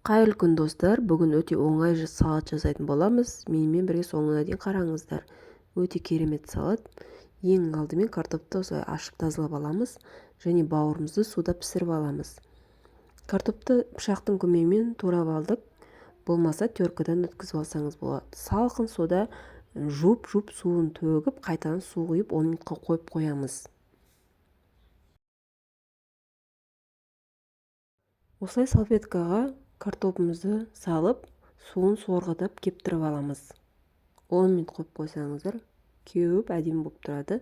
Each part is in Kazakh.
Қайырлы күн достар, бүгін өте оңай салат жасайтын боламыз. Менімен бірге соңына дейін қараңыздар. Өте керемет салат. Ең алдымен картопты осылай ашып тазалап аламыз және бауырымызды суда пісіріп аламыз. Картопты пышақтың көмегімен турап алдық. Болмаса теркадан өткізіп алсаңыз болады. Салқын суда жуып суын төгіп, қайтадан су құйып 10 минутқа қойып қоямыз. Осылай салфеткаға картопымызды салып, суын сорғытып кептіріп аламыз. 10 минут қойып қойсаңыздар, кеуіп әдемі болып тұрады.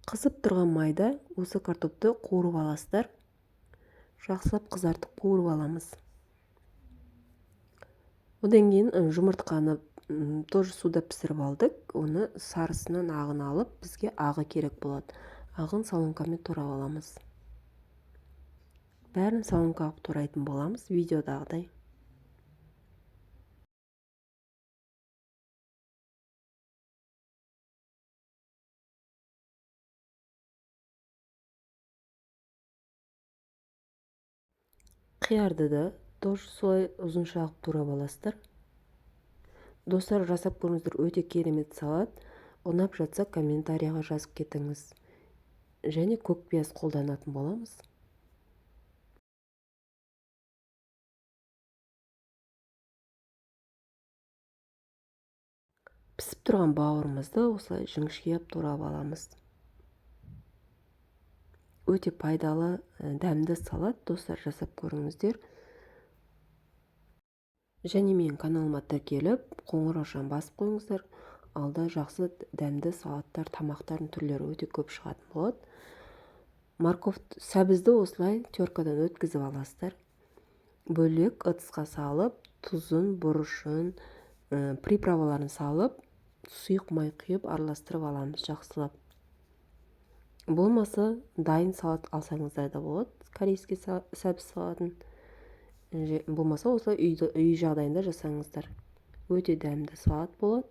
Қызып тұрған майда осы картопты қуырып аласыздар. Жақсылап қызартып қуырып аламыз. Одан кейін жұмыртқаны тоже суда пісіріп алдық. Оны сарысынан ағын алып, бізге ағы керек болады. Ағын соломкамен турап аламыз. Бәрін соломкаға турайтын боламыз, видеодағыдай. Қиярды да тоже солай ұзынша қылып турап аласыздар. Достар, жасап көріңіздер, өте керемет салат. Ұнап жатса комментарияға жазып кетіңіз. Және көкпияз қолданатын боламыз. Пісіп тұрған бауырымызды осылай жіңішкелеп турап аламыз. Өте пайдалы, дәмді салат. Достар, жасап көріңіздер. Және мен каналыма тіркеліп, қоңыраушаны басып қойыңыздар. Алда жақсы дәмді салаттар, тамақтардың түрлері өте көп шығатын болады. Морков сәбізді осылай теркадан өткізіп аласыздар. Бөлек ыдысқа салып, тұзын, бұрышын, приправаларын салып, сұйық май құйып араластырып аламыз жақсылап. Болмаса дайын салат алсаңыздар да болады, корейский сәбіз салатын. Болмаса осылай үй жағдайында жасаңыздар. Өте дәмді салат болады.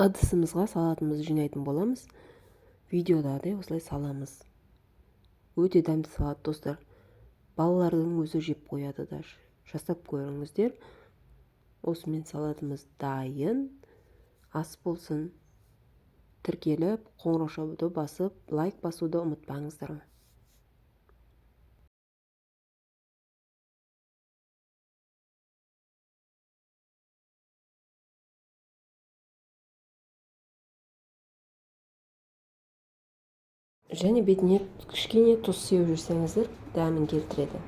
Ыдысымызға салатымызды жинайтын боламыз. Видеодағыдай осылай саламыз. Өте дәмді салат, достар. Балалардың өзі жеп қояды да. Жасап көріңіздер. Осымен салатымыз дайын. Ас болсын. Тіркеліп, қоңыраушаны басып, лайк басуды ұмытпаңыздар. Және бетіне кішкене тұз сеуіп жүрсеңіздер, дәмін келтіреді.